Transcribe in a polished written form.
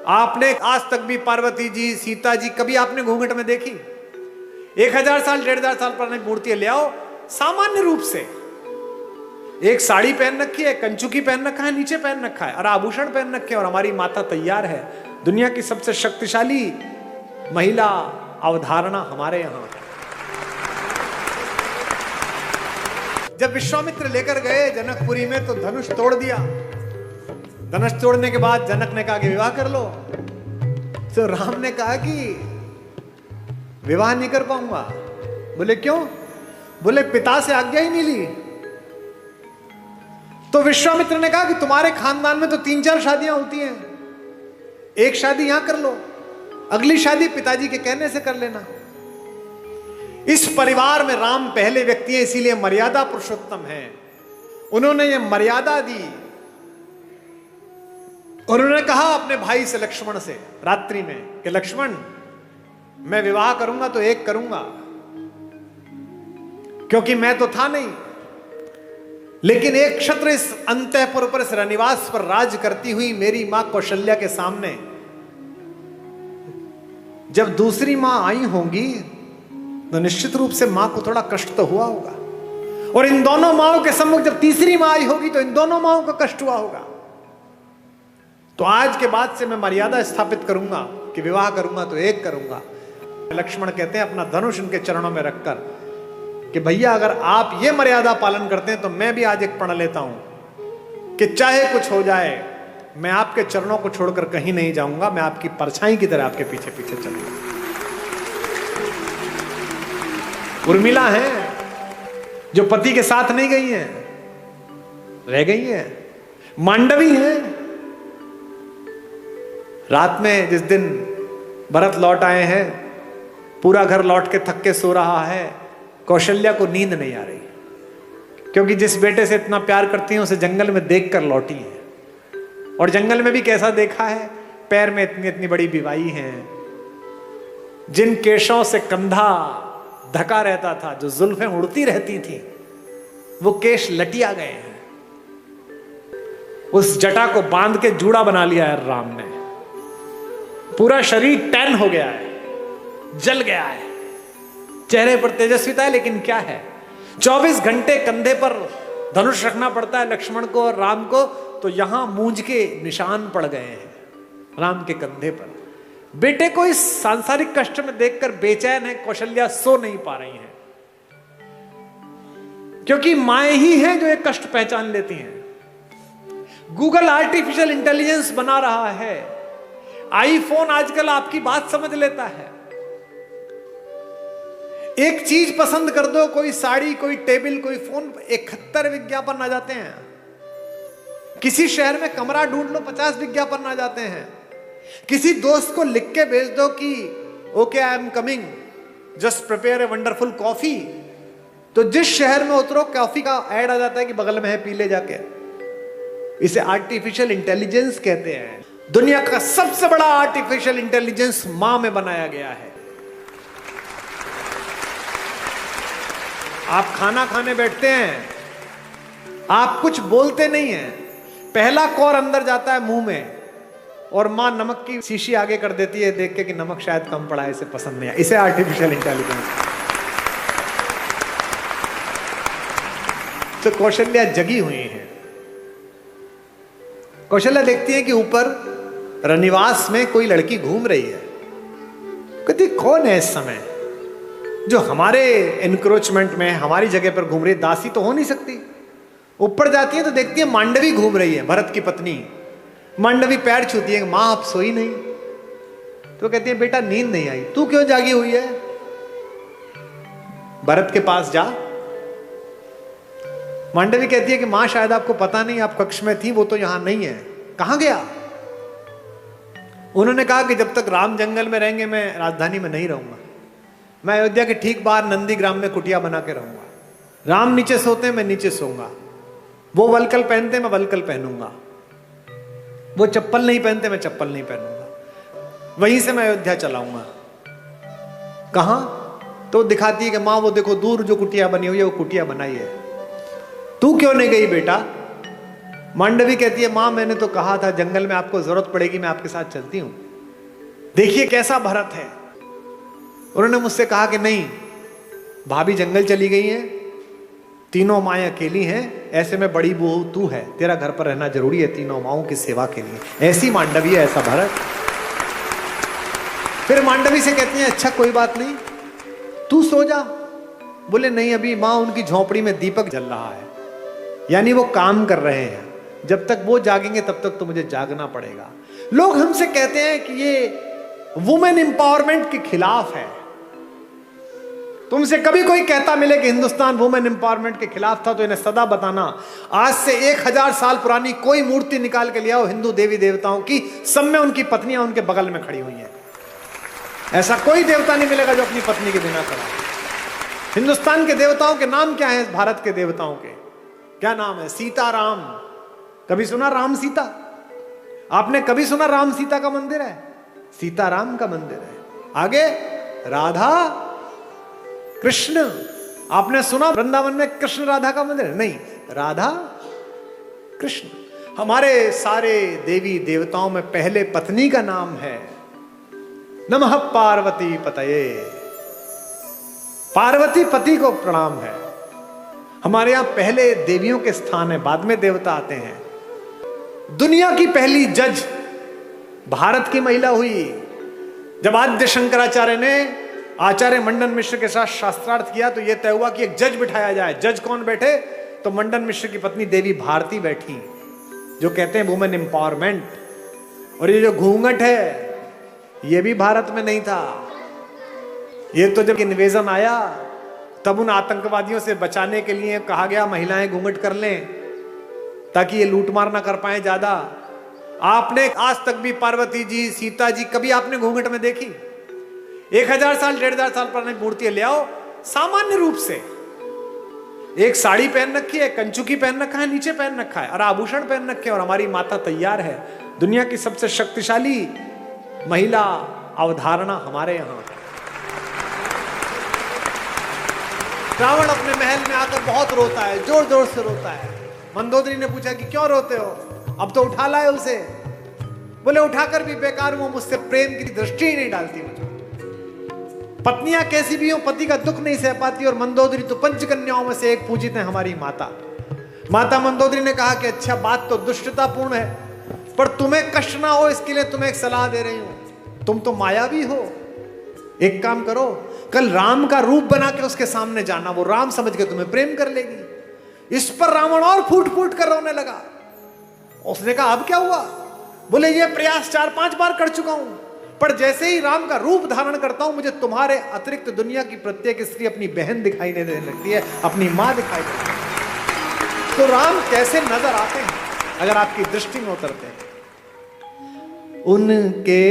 आपने आज तक भी पार्वती जी, सीता जी कभी आपने घूंघट में देखी? 1000 साल 1500 साल पुरानी मूर्तियां ले आओ, सामान्य रूप से एक साड़ी पहन रखी है, कंचुकी पहन रखा है, नीचे पहन रखा है और आभूषण पहन रखे, और हमारी माता तैयार है। दुनिया की सबसे शक्तिशाली महिला अवधारणा हमारे यहां। जब विश्वामित्र लेकर गए जनकपुरी में तो धनुष तोड़ दिया। धनुष तोड़ने के बाद जनक ने कहा कि विवाह कर लो। तो राम ने कहा कि विवाह नहीं कर पाऊंगा। बोले क्यों? बोले पिता से आज्ञा ही नहीं ली। तो विश्वामित्र ने कहा कि तुम्हारे खानदान में तो 3-4 शादियां होती हैं, एक शादी यहां कर लो, अगली शादी पिताजी के कहने से कर लेना। इस परिवार में राम पहले व्यक्ति हैं, इसीलिए मर्यादा पुरुषोत्तम है। उन्होंने ये मर्यादा दी और उन्होंने कहा अपने भाई से, लक्ष्मण से, रात्रि में कि लक्ष्मण, मैं विवाह करूंगा तो एक करूंगा, क्योंकि मैं तो था नहीं, लेकिन एक क्षत्र इस अंतःपुर पर, इस रनिवास पर राज करती हुई मेरी मां कौशल्या के सामने जब दूसरी मां आई होंगी तो निश्चित रूप से मां को थोड़ा कष्ट तो हुआ होगा, और इन दोनों माओं के सम्मुख जब तीसरी मां आई होगी तो इन दोनों माओं को कष्ट हुआ होगा। तो आज के बाद से मैं मर्यादा स्थापित करूंगा कि विवाह करूंगा तो एक करूंगा। लक्ष्मण कहते हैं अपना धनुष उनके चरणों में रखकर कि भैया अगर आप ये मर्यादा पालन करते हैं तो मैं भी आज एक प्रण लेता हूं कि चाहे कुछ हो जाए मैं आपके चरणों को छोड़कर कहीं नहीं जाऊंगा, मैं आपकी परछाई की तरह आपके पीछे पीछे चलूंगा। उर्मिला है जो पति के साथ नहीं गई है, रह गई है। मांडवी है, रात में जिस दिन भरत लौट आए हैं, पूरा घर लौट के थक के सो रहा है, कौशल्या को नींद नहीं आ रही, क्योंकि जिस बेटे से इतना प्यार करती है उसे जंगल में देखकर लौटी है। और जंगल में भी कैसा देखा है, पैर में इतनी इतनी बड़ी बिवाई है, जिन केशों से कंधा ढका रहता था, जो जुल्फें उड़ती रहती थी, वो केश लटिया गए हैं। उस जटा को बांध के जूड़ा बना लिया है राम ने। पूरा शरीर टैन हो गया है, जल गया है, चेहरे पर तेजस्विता है, लेकिन क्या है, 24 घंटे कंधे पर धनुष रखना पड़ता है लक्ष्मण को और राम को, तो यहां मूंज के निशान पड़ गए हैं राम के कंधे पर। बेटे को इस सांसारिक कष्ट में देखकर बेचैन है कौशल्या, सो नहीं पा रही हैं, क्योंकि माएं ही हैं जो एक कष्ट पहचान लेती हैं। गूगल आर्टिफिशियल इंटेलिजेंस बना रहा है, आईफोन आजकल आपकी बात समझ लेता है। एक चीज पसंद कर दो, कोई साड़ी, कोई टेबल, कोई फोन, 71 विज्ञापन आ जाते हैं। किसी शहर में कमरा ढूंढ लो, 50 विज्ञापन आ जाते हैं। किसी दोस्त को लिख के भेज दो कि okay I am coming, just prepare a wonderful coffee, तो जिस शहर में उतरो कॉफी का ऐड आ जाता है कि बगल में है, पी ले जाके। इसे आर्टिफिशियल इंटेलिजेंस कहते हैं। दुनिया का सबसे बड़ा आर्टिफिशियल इंटेलिजेंस मां में बनाया गया है। आप खाना खाने बैठते हैं, आप कुछ बोलते नहीं हैं, पहला कौर अंदर जाता है मुंह में, और मां नमक की शीशी आगे कर देती है देख के कि नमक शायद कम पड़ा है, इसे पसंद नहीं है। इसे आर्टिफिशियल इंटेलिजेंस। तो कौशल्या जगी हुई है। कौशल्या देखती है कि ऊपर रनिवास में कोई लड़की घूम रही है। कहती कौन है इस समय जो हमारे एनक्रोचमेंट में हमारी जगह पर घूम रही है? दासी तो हो नहीं सकती। ऊपर जाती है तो देखती है मांडवी घूम रही है, भरत की पत्नी। मांडवी पैर छूती है, मां आप सोई नहीं? तो कहती है बेटा नींद नहीं आई। तू क्यों जागी हुई है? भरत के पास जा। मांडवी कहती है कि मां शायद आपको पता नहीं, आप कक्ष में थी, वो तो यहां नहीं है। कहां गया? उन्होंने कहा कि जब तक राम जंगल में रहेंगे मैं राजधानी में नहीं रहूंगा, मैं अयोध्या के ठीक बाहर नंदीग्राम में कुटिया बना के रहूंगा। राम नीचे सोते हैं, मैं नीचे सोऊंगा। वो वलकल पहनते हैं, मैं वलकल पहनूंगा। वो चप्पल नहीं पहनते, मैं चप्पल नहीं पहनूंगा। वहीं से मैं अयोध्या चलाऊंगा। कहां? तो दिखाती है कि मां वो देखो दूर जो कुटिया बनी हुई है, वो कुटिया बनाई है। तू क्यों नहीं गई बेटा? मांडवी कहती है, मां मैंने तो कहा था जंगल में आपको जरूरत पड़ेगी मैं आपके साथ चलती हूं। देखिए कैसा भरत है। उन्होंने मुझसे कहा कि नहीं, भाभी जंगल चली गई है, तीनों माएँ अकेली हैं, ऐसे में बड़ी बहू तू है, तेरा घर पर रहना जरूरी है तीनों माओं की सेवा के लिए। ऐसी मांडवी है, ऐसा भरत। फिर मांडवी से कहती है, अच्छा कोई बात नहीं, तू सो जा। बोले नहीं, अभी माँ उनकी झोपड़ी में दीपक जल रहा है, यानी वो काम कर रहे हैं, जब तक वो जागेंगे तब तक तो मुझे जागना पड़ेगा। लोग हमसे कहते हैं कि ये वुमेन एम्पावरमेंट के खिलाफ है। तुमसे कभी कोई कहता मिले कि हिंदुस्तान वुमेन एम्पावरमेंट के खिलाफ था तो इन्हें सदा बताना, आज से 1000 साल पुरानी कोई मूर्ति निकाल के ले आओ हिंदू देवी देवताओं की, सब में उनकी पत्नियां उनके बगल में खड़ी हुई हैं। ऐसा कोई देवता नहीं मिलेगा जो अपनी पत्नी के बिना खड़ा। हिंदुस्तान के देवताओं के नाम क्या है? भारत के देवताओं के क्या नाम है? सीता राम। कभी सुना राम सीता? आपने कभी सुना राम सीता का मंदिर है? सीताराम का मंदिर है। आगे राधा कृष्ण। आपने सुना वृंदावन में कृष्ण राधा का मंदिर है? नहीं, राधा कृष्ण। हमारे सारे देवी देवताओं में पहले पत्नी का नाम है नमः पार्वती पतये। पार्वती पति को प्रणाम है। हमारे यहां पहले देवियों के स्थान है, बाद में देवता आते हैं। दुनिया की पहली जज भारत की महिला हुई। जब आद्य शंकराचार्य ने आचार्य मंडन मिश्र के साथ शास्त्रार्थ किया तो यह तय हुआ कि एक जज बिठाया जाए। जज कौन बैठे? तो मंडन मिश्र की पत्नी देवी भारती बैठी, जो कहते हैं वुमेन एम्पावरमेंट। और ये जो घूंघट है ये भी भारत में नहीं था। ये तो जब इन्वेजन आया तब उन आतंकवादियों से बचाने के लिए कहा गया महिलाएं घूंघट कर लें ताकि ये लूटमार ना कर पाए ज्यादा। आपने आज तक भी पार्वती जी, सीता जी कभी आपने घूंघट में देखी? 1000 साल 1500 साल पुरानी मूर्तियां ले आओ, सामान्य रूप से एक साड़ी पहन रखी है, कंचुकी पहन रखा है, नीचे पहन रखा है और आभूषण पहन रखे हैं, और हमारी माता तैयार है। दुनिया की सबसे शक्तिशाली महिला अवधारणा हमारे यहां। रावण अपने महल में आकर बहुत रोता है, जोर जोर से रोता है। मंदोदरी ने पूछा कि क्यों रोते हो? अब तो उठा लाए उसे। बोले उठाकर भी बेकार, वो मुझसे प्रेम की दृष्टि ही नहीं डालती मुझे। पत्नियां कैसी भी हो, पति का दुख नहीं सह पाती। और मंदोदरी तो पंचकन्याओं में से एक पूजित है, हमारी माता। माता मंदोदरी ने कहा कि अच्छा बात तो दुष्टतापूर्ण है, पर तुम्हें कष्ट ना हो इसके लिए तुम्हें एक सलाह दे रही हूं। तुम तो मायावी हो, एक काम करो, कल राम का रूप बना के उसके सामने जाना, वो राम समझ के तुम्हें प्रेम कर लेगी। इस पर रावण और फूट फूट कर रोने लगा। उसने कहा अब क्या हुआ? बोले ये प्रयास 4-5 बार कर चुका हूं, पर जैसे ही राम का रूप धारण करता हूं मुझे तुम्हारे अतिरिक्त दुनिया की प्रत्येक स्त्री अपनी बहन दिखाई देने लगती है, अपनी मां दिखाई देती है। तो राम कैसे नजर आते हैं अगर आपकी दृष्टि में उतरते हैं? उनके